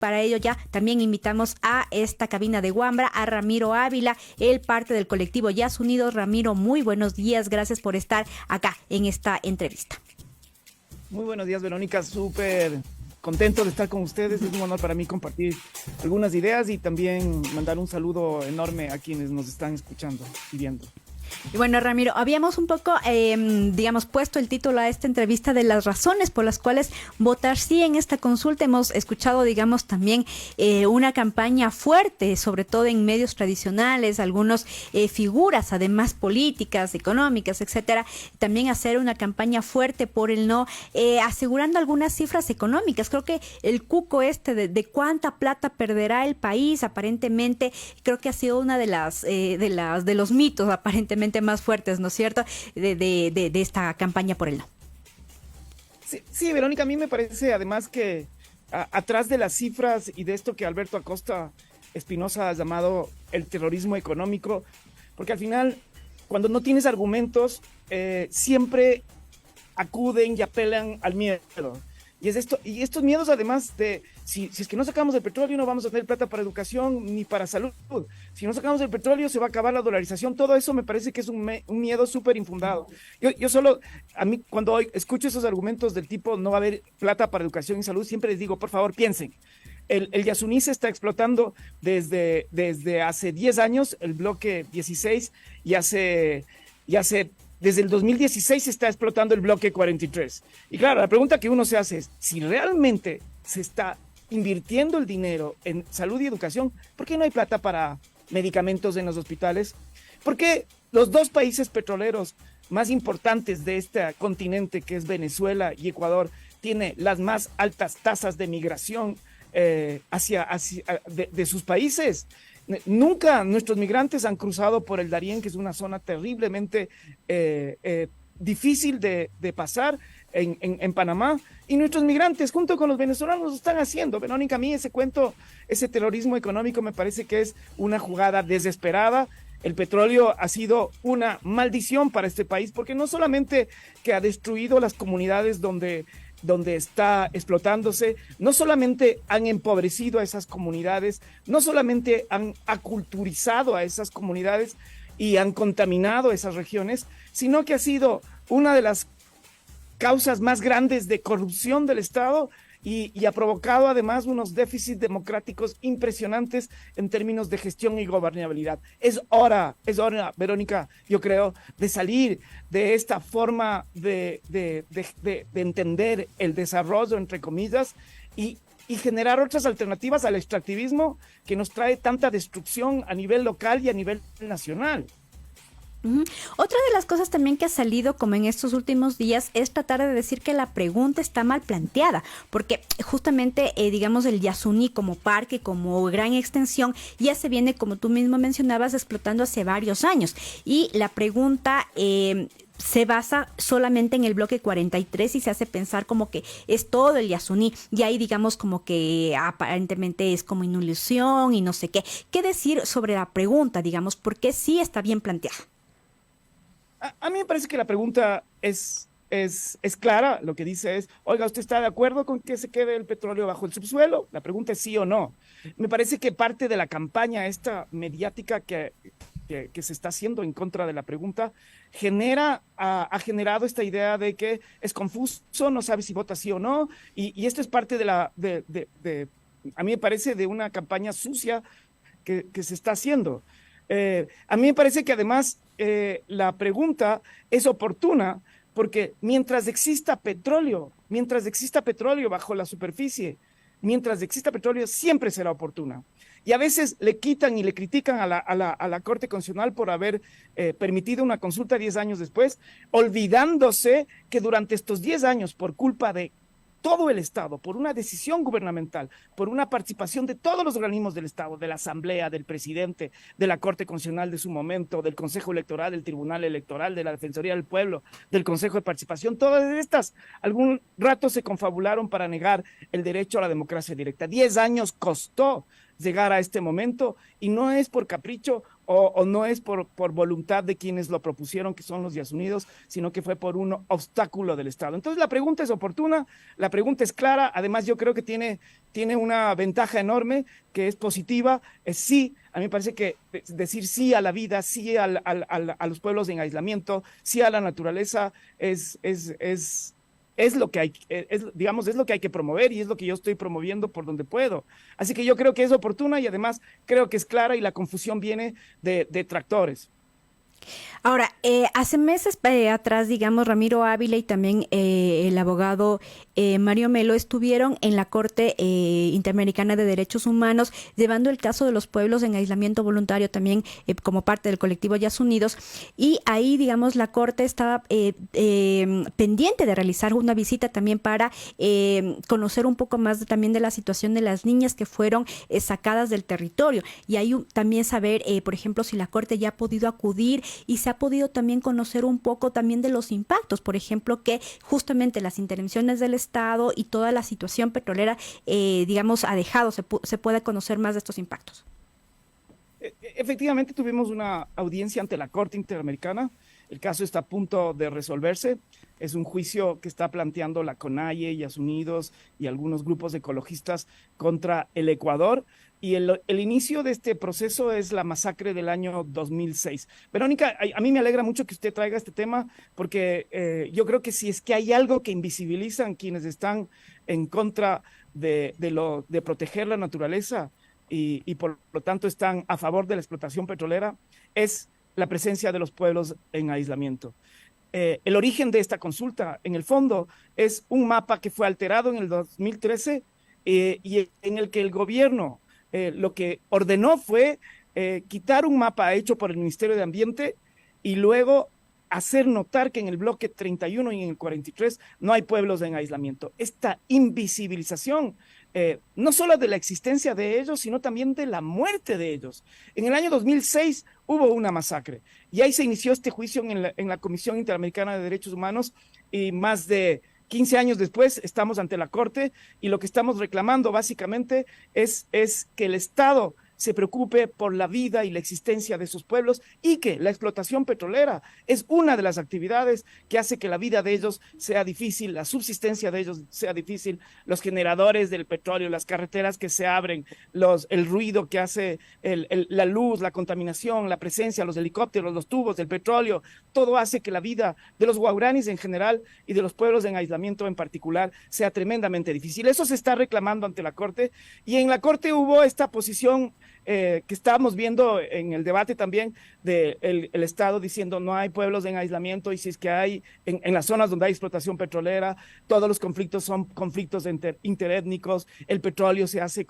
Para ello ya también invitamos a esta cabina de Wambra a Ramiro Ávila, él parte del colectivo Yas Unidos. Ramiro, muy buenos días, gracias por estar acá en esta entrevista. Muy buenos días, Verónica, súper contento de estar con ustedes. Es un honor para mí compartir algunas ideas y también mandar un saludo enorme a quienes nos están escuchando y viendo. Y bueno, Ramiro, habíamos un poco, digamos, puesto el título a esta entrevista de las razones por las cuales votar sí en esta consulta. Hemos escuchado, digamos, también una campaña fuerte, sobre todo en medios tradicionales, algunas figuras, además políticas, económicas, etcétera, también hacer una campaña fuerte por el no, asegurando algunas cifras económicas. Creo que el cuco de cuánta plata perderá el país, aparentemente, creo que ha sido una de los mitos, aparentemente más fuertes, ¿no es cierto?, de esta campaña por el no. Sí, Verónica, a mí me parece además que atrás de las cifras y de esto que Alberto Acosta Espinosa ha llamado el terrorismo económico, porque al final, cuando no tienes argumentos, siempre acuden y apelan al miedo. Y estos miedos, además de, si es que no sacamos el petróleo, no vamos a tener plata para educación ni para salud. Si no sacamos el petróleo, se va a acabar la dolarización. Todo eso me parece que es un miedo súper infundado. A mí, cuando escucho esos argumentos del tipo, no va a haber plata para educación y salud, siempre les digo, por favor, piensen. El Yasuní se está explotando desde hace 10 años, el bloque 16, y desde el 2016 se está explotando el bloque 43. Y claro, la pregunta que uno se hace es, si realmente se está invirtiendo el dinero en salud y educación, ¿por qué no hay plata para medicamentos en los hospitales? ¿Por qué los dos países petroleros más importantes de este continente, que es Venezuela y Ecuador, tienen las más altas tasas de migración de sus países? Nunca nuestros migrantes han cruzado por el Darién, que es una zona terriblemente difícil de pasar en Panamá, y nuestros migrantes junto con los venezolanos lo están haciendo. Verónica, a mí ese cuento, ese terrorismo económico me parece que es una jugada desesperada. El petróleo ha sido una maldición para este país, porque no solamente que ha destruido las comunidades donde está explotándose, no solamente han empobrecido a esas comunidades, no solamente han aculturizado a esas comunidades y han contaminado esas regiones, sino que ha sido una de las causas más grandes de corrupción del Estado y ha provocado además unos déficits democráticos impresionantes en términos de gestión y gobernabilidad. Es hora, Verónica, yo creo, de salir de esta forma de entender el desarrollo, entre comillas, y generar otras alternativas al extractivismo que nos trae tanta destrucción a nivel local y a nivel nacional. Otra de las cosas también que ha salido como en estos últimos días es tratar de decir que la pregunta está mal planteada, porque justamente, digamos, el Yasuní como parque, como gran extensión, ya se viene, como tú mismo mencionabas, explotando hace varios años. Y la pregunta se basa solamente en el bloque 43 y se hace pensar como que es todo el Yasuní, y ahí digamos como que aparentemente es como una ilusión y no sé qué. ¿Qué decir sobre la pregunta, digamos, por qué sí está bien planteada? A mí me parece que la pregunta es clara. Lo que dice es, oiga, ¿usted está de acuerdo con que se quede el petróleo bajo el subsuelo? La pregunta es sí o no. Me parece que parte de la campaña esta mediática que se está haciendo en contra de la pregunta ha generado esta idea de que es confuso, no sabe si vota sí o no, y esto es parte a mí me parece, de una campaña sucia que se está haciendo. A mí me parece que además la pregunta es oportuna porque mientras exista petróleo bajo la superficie, mientras exista petróleo, siempre será oportuna. Y a veces le quitan y le critican a la Corte Constitucional por haber permitido una consulta 10 años después, olvidándose que durante estos 10 años, por culpa de todo el Estado, por una decisión gubernamental, por una participación de todos los organismos del Estado, de la Asamblea, del presidente, de la Corte Constitucional de su momento, del Consejo Electoral, del Tribunal Electoral, de la Defensoría del Pueblo, del Consejo de Participación, todas estas algún rato se confabularon para negar el derecho a la democracia directa. 10 años costó llegar a este momento, y no es por capricho o no es por voluntad de quienes lo propusieron, que son los Yasunidos, sino que fue por un obstáculo del Estado. Entonces la pregunta es oportuna, la pregunta es clara, además yo creo que tiene una ventaja enorme, que es positiva, es sí. A mí me parece que decir sí a la vida, sí a los pueblos en aislamiento, sí a la naturaleza, es lo que hay, digamos, es lo que hay que promover y es lo que yo estoy promoviendo por donde puedo. Así que yo creo que es oportuna y además creo que es clara, y la confusión viene de detractores. Ahora, hace meses atrás, digamos, Ramiro Ávila y también el abogado Mario Melo estuvieron en la Corte Interamericana de Derechos Humanos llevando el caso de los pueblos en aislamiento voluntario también como parte del colectivo Yasunidos, y ahí, digamos, la Corte estaba pendiente de realizar una visita también para conocer un poco más también de la situación de las niñas que fueron sacadas del territorio, y ahí también saber, por ejemplo, si la Corte ya ha podido acudir y se ha podido también conocer un poco también de los impactos, por ejemplo, que justamente las intervenciones del Estado y toda la situación petrolera, digamos, ha dejado, se puede conocer más de estos impactos. Efectivamente, tuvimos una audiencia ante la Corte Interamericana. El caso está a punto de resolverse. Es un juicio que está planteando la CONAIE, Yasunidos y algunos grupos ecologistas contra el Ecuador. Y el inicio de este proceso es la masacre del año 2006. Verónica, a mí me alegra mucho que usted traiga este tema, porque yo creo que si es que hay algo que invisibilizan quienes están en contra de proteger la naturaleza y por lo tanto están a favor de la explotación petrolera, es la presencia de los pueblos en aislamiento. El origen de esta consulta, en el fondo, es un mapa que fue alterado en el 2013 y en el que el gobierno lo que ordenó fue quitar un mapa hecho por el Ministerio de Ambiente y luego hacer notar que en el bloque 31 y en el 43 no hay pueblos en aislamiento. Esta invisibilización, no solo de la existencia de ellos, sino también de la muerte de ellos. En el año 2006 hubo una masacre y ahí se inició este juicio en la Comisión Interamericana de Derechos Humanos, y más de 15 años después estamos ante la Corte, y lo que estamos reclamando básicamente es que el Estado se preocupe por la vida y la existencia de esos pueblos, y que la explotación petrolera es una de las actividades que hace que la vida de ellos sea difícil, la subsistencia de ellos sea difícil, los generadores del petróleo, las carreteras que se abren, el ruido que hace la luz, la contaminación, la presencia, los helicópteros, los tubos del petróleo, todo hace que la vida de los guaraníes en general y de los pueblos en aislamiento en particular sea tremendamente difícil. Eso se está reclamando ante la Corte, y en la Corte hubo esta posición que estábamos viendo en el debate también del el Estado diciendo no hay pueblos en aislamiento, y si es que hay en las zonas donde hay explotación petrolera, todos los conflictos son conflictos interétnicos, el petróleo se hace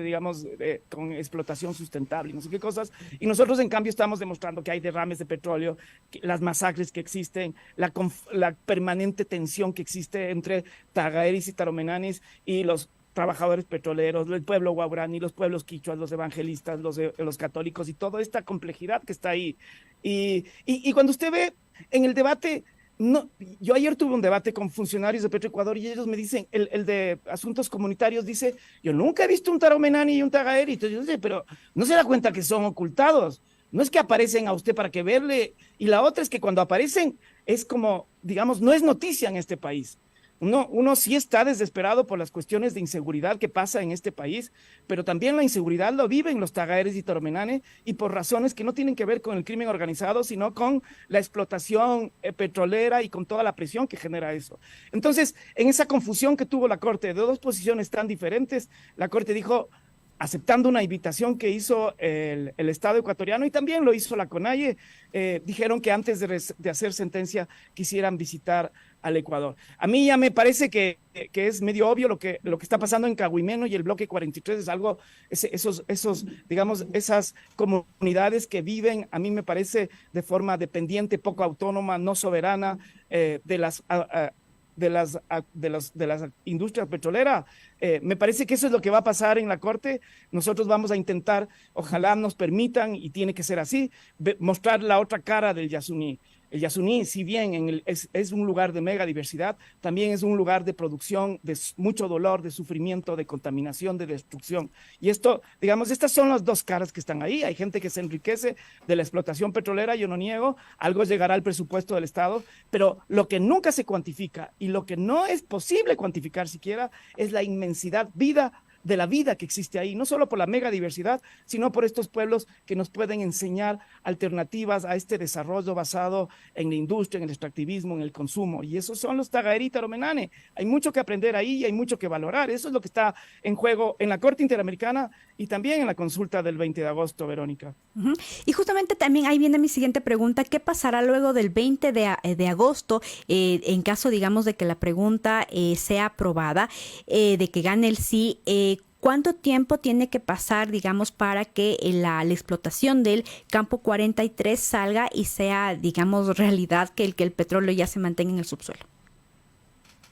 digamos, con explotación sustentable, no sé qué cosas, y nosotros en cambio estamos demostrando que hay derrames de petróleo, las masacres que existen, la permanente tensión que existe entre tagaeris y taromenanis y los trabajadores petroleros, el pueblo guaraní, los pueblos quichuas, los evangelistas, los católicos, y toda esta complejidad que está ahí. Y cuando usted ve en el debate, no, yo ayer tuve un debate con funcionarios de Petroecuador y ellos me dicen, el de asuntos comunitarios dice, yo nunca he visto un taromenani y un tagaeri. Entonces yo sé, pero no se da cuenta que son ocultados. No es que aparecen a usted para que verle, y la otra es que cuando aparecen es como, digamos, no es noticia en este país. Uno sí está desesperado por las cuestiones de inseguridad que pasa en este país, pero también la inseguridad lo viven los tagaeres y taromenane, y por razones que no tienen que ver con el crimen organizado, sino con la explotación petrolera y con toda la presión que genera eso. Entonces, en esa confusión que tuvo la Corte de dos posiciones tan diferentes, la Corte dijo, aceptando una invitación que hizo el Estado ecuatoriano y también lo hizo la CONAIE, dijeron que antes de hacer sentencia quisieran visitar al Ecuador. A mí ya me parece que es medio obvio lo que está pasando en Cahuimeno y el bloque 43 es algo, digamos, esas comunidades que viven, a mí me parece de forma dependiente, poco autónoma, no soberana de las industrias petroleras. Me parece que eso es lo que va a pasar en la Corte. Nosotros vamos a intentar, ojalá nos permitan, y tiene que ser así, mostrar la otra cara del Yasuní. El Yasuní, si bien es un lugar de mega diversidad, también es un lugar de producción, de mucho dolor, de sufrimiento, de contaminación, de destrucción. Y esto, digamos, estas son las dos caras que están ahí. Hay gente que se enriquece de la explotación petrolera, yo no niego, algo llegará al presupuesto del Estado, pero lo que nunca se cuantifica y lo que no es posible cuantificar siquiera es la inmensidad de la vida que existe ahí, no solo por la mega diversidad, sino por estos pueblos que nos pueden enseñar alternativas a este desarrollo basado en la industria, en el extractivismo, en el consumo. Y esos son los Tagaeri Taromenane. Hay mucho que aprender ahí y hay mucho que valorar. Eso es lo que está en juego en la Corte Interamericana y también en la consulta del 20 de agosto, Verónica. Y justamente también ahí viene mi siguiente pregunta: ¿qué pasará luego del 20 de agosto en caso, digamos, de que la pregunta sea aprobada, de que gane el sí? ¿Cuánto tiempo tiene que pasar, digamos, para que la explotación del campo 43 salga y sea, digamos, realidad, que el petróleo ya se mantenga en el subsuelo?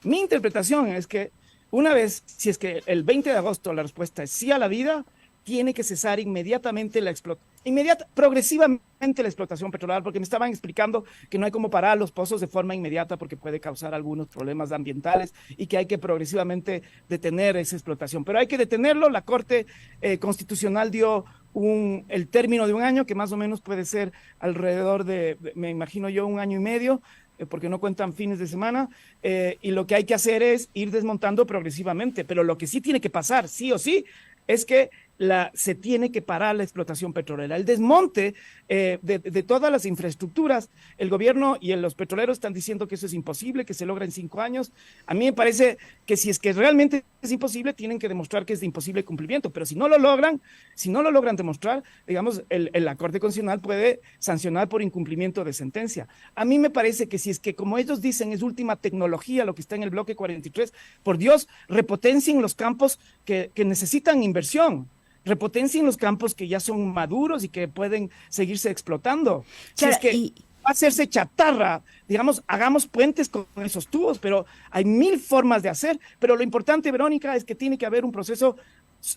Mi interpretación es que una vez, si es que el 20 de agosto la respuesta es sí a la vida, tiene que cesar inmediatamente progresivamente la explotación petrolera, porque me estaban explicando que no hay como parar los pozos de forma inmediata porque puede causar algunos problemas ambientales y que hay que progresivamente detener esa explotación. Pero hay que detenerlo. La Corte Constitucional dio el término de un año, que más o menos puede ser alrededor me imagino yo, 1 año y medio, porque no cuentan fines de semana, y lo que hay que hacer es ir desmontando progresivamente. Pero lo que sí tiene que pasar, sí o sí, es que se tiene que parar la explotación petrolera. El desmonte de todas las infraestructuras, el gobierno y los petroleros están diciendo que eso es imposible, que se logra en 5 años. A mí me parece que si es que realmente es imposible, tienen que demostrar que es de imposible cumplimiento, pero si no lo logran demostrar, digamos, la Corte Constitucional puede sancionar por incumplimiento de sentencia. A mí me parece que si es que, como ellos dicen, es última tecnología lo que está en el bloque 43, por Dios, repotencien los campos que necesitan inversión. Repotencien los campos que ya son maduros y que pueden seguirse explotando. Claro, si es que va a hacerse chatarra, digamos, hagamos puentes con esos tubos, pero hay 1000 formas de hacer. Pero lo importante, Verónica, es que tiene que haber un proceso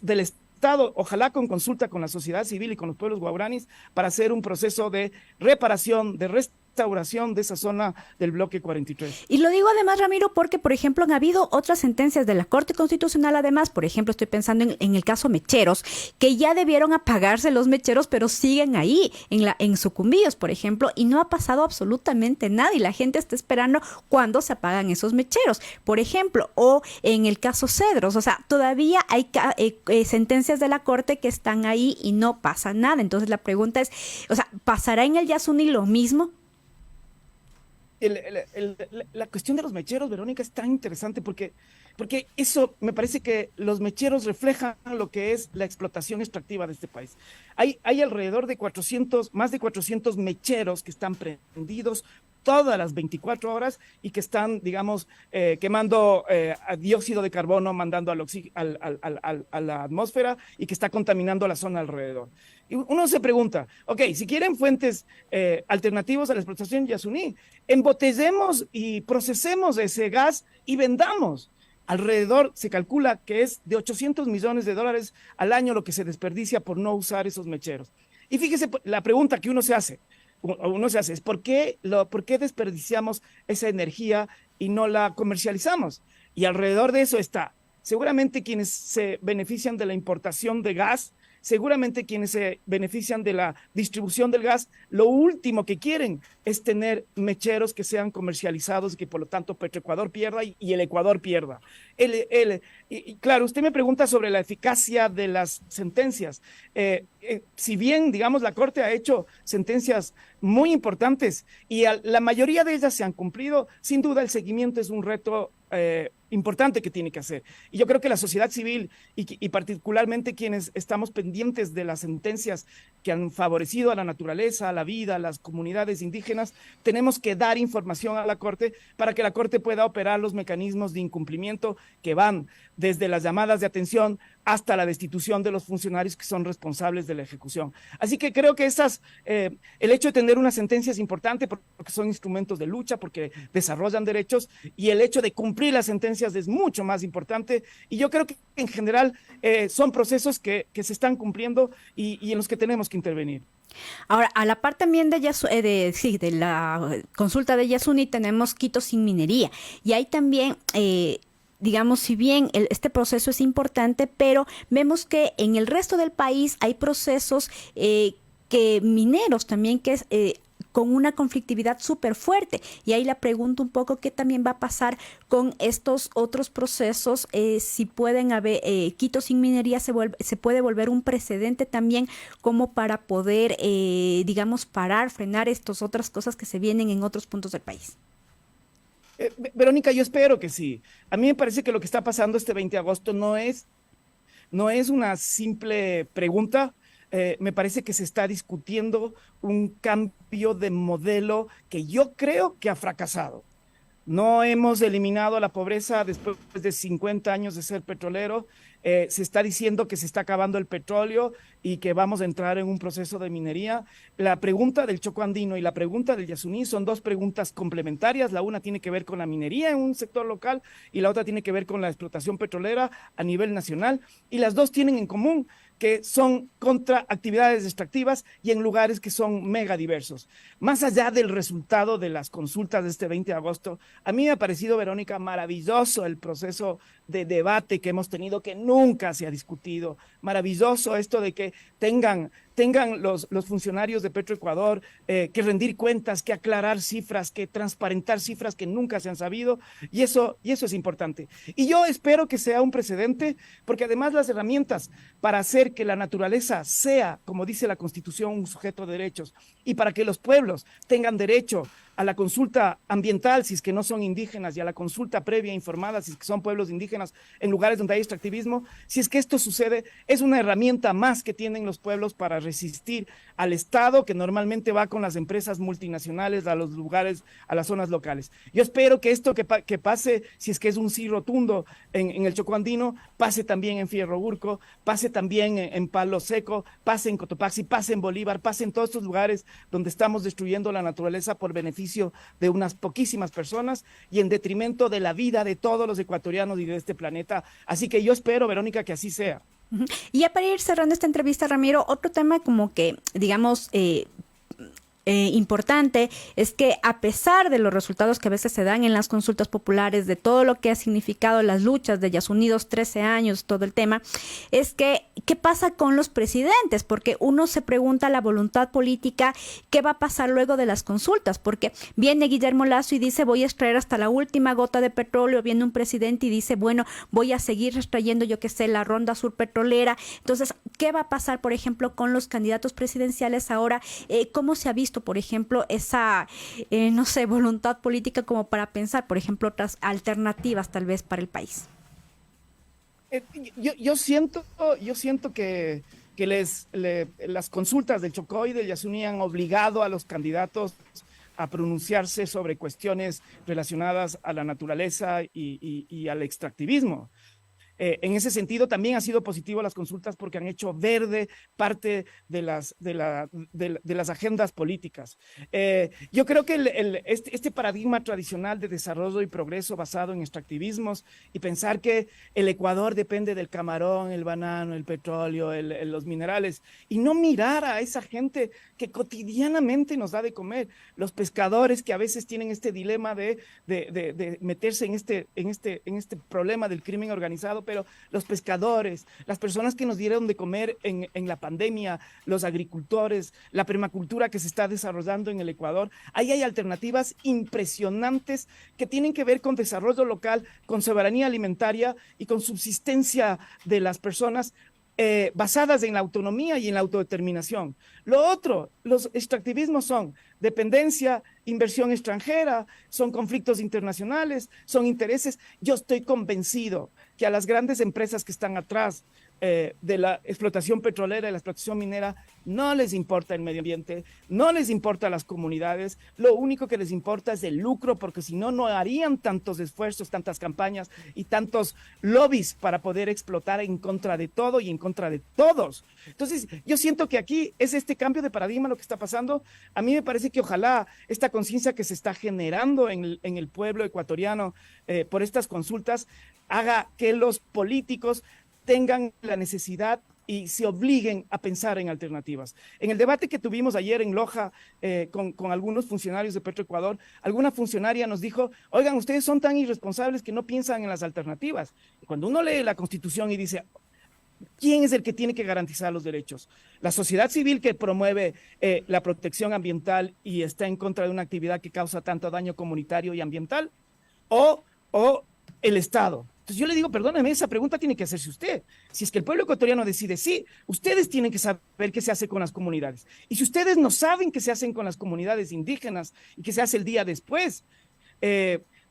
del Estado, ojalá con consulta con la sociedad civil y con los pueblos guaraníes, para hacer un proceso de reparación, de restauración de esa zona del bloque 43. Y lo digo además, Ramiro, porque, por ejemplo, han habido otras sentencias de la Corte Constitucional, además, por ejemplo, estoy pensando en el caso Mecheros, que ya debieron apagarse los mecheros, pero siguen ahí, en Sucumbíos, por ejemplo, y no ha pasado absolutamente nada, y la gente está esperando cuándo se apagan esos mecheros, por ejemplo, o en el caso Cedros, o sea, todavía hay sentencias de la Corte que están ahí y no pasa nada. Entonces la pregunta es, o sea, ¿pasará en el Yasuní lo mismo? La cuestión de los mecheros, Verónica, es tan interesante porque eso me parece que los mecheros reflejan lo que es la explotación extractiva de este país. Hay alrededor de más de 400 mecheros que están prendidos todas las 24 horas y que están, digamos, quemando dióxido de carbono, mandando a la atmósfera, y que está contaminando la zona alrededor. Y uno se pregunta, ok, si quieren fuentes alternativas a la explotación Yasuní, embotellemos y procesemos ese gas y vendamos. Alrededor se calcula que es de $800 millones al año lo que se desperdicia por no usar esos mecheros. Y fíjese la pregunta que uno se hace es ¿por qué desperdiciamos esa energía y no la comercializamos? Y alrededor de eso está, seguramente quienes se benefician de la importación de gas, seguramente quienes se benefician de la distribución del gas, lo último que quieren es tener mecheros que sean comercializados y que por lo tanto Petroecuador pierda y el Ecuador pierda. Y claro, usted me pregunta sobre la eficacia de las sentencias. Si bien, digamos, la Corte ha hecho sentencias muy importantes y la mayoría de ellas se han cumplido, sin duda el seguimiento es un reto importante que tiene que hacer. Y yo creo que la sociedad civil y particularmente quienes estamos pendientes de las sentencias que han favorecido a la naturaleza, a la vida, a las comunidades indígenas, tenemos que dar información a la Corte para que la Corte pueda operar los mecanismos de incumplimiento que van desde las llamadas de atención hasta la destitución de los funcionarios que son responsables de la ejecución. Así que creo que el hecho de tener una sentencia es importante porque son instrumentos de lucha, porque desarrollan derechos, y el hecho de cumplir las sentencias es mucho más importante, y yo creo que en general son procesos que se están cumpliendo y en los que tenemos que intervenir. Ahora, a la par también de la consulta de Yasuni tenemos Quito sin minería, y hay también digamos, si bien este proceso es importante, pero vemos que en el resto del país hay procesos que mineros también que es con una conflictividad súper fuerte. Y ahí la pregunto un poco qué también va a pasar con estos otros procesos, si pueden haber, Quito sin minería se puede volver un precedente también como para poder, digamos, frenar estas otras cosas que se vienen en otros puntos del país. Verónica, yo espero que sí. A mí me parece que lo que está pasando este 20 de agosto no es una simple pregunta. Me parece que se está discutiendo un cambio de modelo que yo creo que ha fracasado. No hemos eliminado la pobreza después de 50 años de ser petrolero. Se está diciendo que se está acabando el petróleo y que vamos a entrar en un proceso de minería. La pregunta del Chocó Andino y la pregunta del Yasuní son dos preguntas complementarias. La una tiene que ver con la minería en un sector local y la otra tiene que ver con la explotación petrolera a nivel nacional. Y las dos tienen en común que son contra actividades extractivas y en lugares que son mega diversos. Más allá del resultado de las consultas de este 20 de agosto, a mí me ha parecido, Verónica, maravilloso el proceso de debate que hemos tenido, que nunca se ha discutido. Maravilloso esto de que tengan los funcionarios de Petroecuador que rendir cuentas, que aclarar cifras, que transparentar cifras que nunca se han sabido, y eso es importante. Y yo espero que sea un precedente, porque además las herramientas para hacer que la naturaleza sea, como dice la Constitución, un sujeto de derechos, y para que los pueblos tengan derecho a la consulta ambiental si es que no son indígenas y a la consulta previa informada si es que son pueblos indígenas en lugares donde hay extractivismo, si es que esto sucede, es una herramienta más que tienen los pueblos para resistir al Estado que normalmente va con las empresas multinacionales a los lugares, a las zonas locales. Yo espero que esto que pase, si es que es un sí rotundo en el Chocó Andino, pase también en Fierro Burco, pase también en Palo Seco, pase en Cotopaxi, pase en Bolívar, pase en todos estos lugares donde estamos destruyendo la naturaleza por beneficio de unas poquísimas personas y en detrimento de la vida de todos los ecuatorianos y de este planeta. Así que yo espero, Verónica, que así sea. Y ya para ir cerrando esta entrevista, Ramiro, otro tema como que, digamos, importante es que a pesar de los resultados que a veces se dan en las consultas populares, de todo lo que ha significado las luchas de Yasunidos, 13 años, todo el tema, es que ¿qué pasa con los presidentes? Porque uno se pregunta la voluntad política, ¿qué va a pasar luego de las consultas? Porque viene Guillermo Lasso y dice voy a extraer hasta la última gota de petróleo, viene un presidente y dice bueno, voy a seguir extrayendo, yo qué sé, la ronda sur petrolera. Entonces, ¿qué va a pasar, por ejemplo, con los candidatos presidenciales ahora? ¿Cómo se ha visto, por ejemplo, esa, no sé, voluntad política como para pensar, por ejemplo, otras alternativas tal vez para el país? Yo siento que las consultas del Chocó y del Yasuní han obligado a los candidatos a pronunciarse sobre cuestiones relacionadas a la naturaleza y al extractivismo. En ese sentido, también ha sido positivo las consultas porque han hecho verde parte de las agendas políticas. Yo creo que este paradigma tradicional de desarrollo y progreso basado en extractivismos y pensar que el Ecuador depende del camarón, el banano, el petróleo, los minerales, y no mirar a esa gente que cotidianamente nos da de comer, los pescadores que a veces tienen este dilema de meterse en este problema del crimen organizado, pero los pescadores, las personas que nos dieron de comer en la pandemia, los agricultores, la permacultura que se está desarrollando en el Ecuador, ahí hay alternativas impresionantes que tienen que ver con desarrollo local, con soberanía alimentaria y con subsistencia de las personas basadas en la autonomía y en la autodeterminación. Lo otro, los extractivismos son dependencia, inversión extranjera, son conflictos internacionales, son intereses. Yo estoy convencido que a las grandes empresas que están atrás de la explotación petrolera y la explotación minera, no les importa el medio ambiente, no les importa las comunidades, lo único que les importa es el lucro, porque si no, no harían tantos esfuerzos, tantas campañas y tantos lobbies para poder explotar en contra de todo y en contra de todos. Entonces, yo siento que aquí es este cambio de paradigma lo que está pasando. A mí me parece que ojalá esta conciencia que se está generando en el pueblo ecuatoriano por estas consultas haga que los políticos tengan la necesidad y se obliguen a pensar en alternativas. En el debate que tuvimos ayer en Loja con algunos funcionarios de Petroecuador, alguna funcionaria nos dijo, oigan, ustedes son tan irresponsables que no piensan en las alternativas. Cuando uno lee la Constitución y dice, ¿quién es el que tiene que garantizar los derechos? ¿La sociedad civil que promueve la protección ambiental y está en contra de una actividad que causa tanto daño comunitario y ambiental? ¿O el Estado? Entonces yo le digo, perdóneme, esa pregunta tiene que hacerse usted. Si es que el pueblo ecuatoriano decide sí, ustedes tienen que saber qué se hace con las comunidades. Y si ustedes no saben qué se hacen con las comunidades indígenas y qué se hace el día después,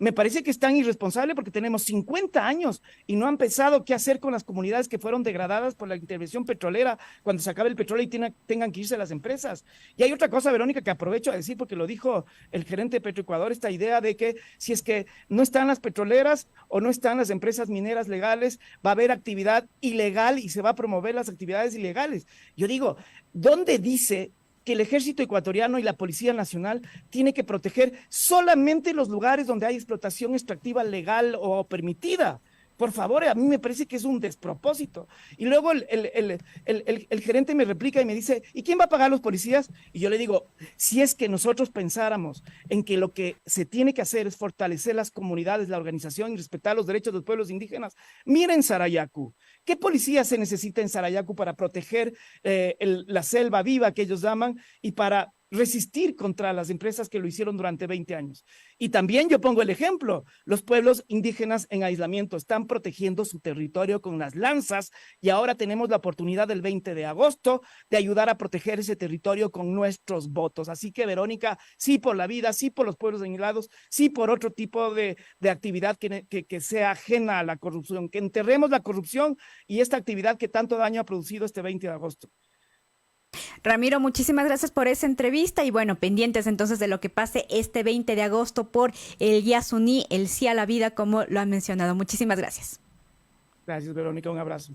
me parece que es tan irresponsable porque tenemos 50 años y no han pensado qué hacer con las comunidades que fueron degradadas por la intervención petrolera cuando se acabe el petróleo y tengan que irse las empresas. Y hay otra cosa, Verónica, que aprovecho a decir porque lo dijo el gerente de Petroecuador, esta idea de que si es que no están las petroleras o no están las empresas mineras legales, va a haber actividad ilegal y se va a promover las actividades ilegales. Yo digo, ¿dónde dice que el ejército ecuatoriano y la Policía Nacional tiene que proteger solamente los lugares donde hay explotación extractiva legal o permitida? Por favor, a mí me parece que es un despropósito. Y luego el gerente me replica y me dice, ¿y quién va a pagar a los policías? Y yo le digo, si es que nosotros pensáramos en que lo que se tiene que hacer es fortalecer las comunidades, la organización y respetar los derechos de los pueblos indígenas, miren Sarayaku. ¿Qué policía se necesita en Sarayaku para proteger la selva viva que ellos llaman y para resistir contra las empresas que lo hicieron durante 20 años? Y también yo pongo el ejemplo, los pueblos indígenas en aislamiento están protegiendo su territorio con las lanzas y ahora tenemos la oportunidad el 20 de agosto de ayudar a proteger ese territorio con nuestros votos. Así que, Verónica, sí por la vida, sí por los pueblos aislados, sí por otro tipo de actividad que sea ajena a la corrupción, que enterremos la corrupción y esta actividad que tanto daño ha producido este 20 de agosto. Ramiro, muchísimas gracias por esa entrevista y bueno, pendientes entonces de lo que pase este 20 de agosto por el Yasuní, el sí a la vida, como lo han mencionado. Muchísimas gracias. Gracias, Verónica, un abrazo.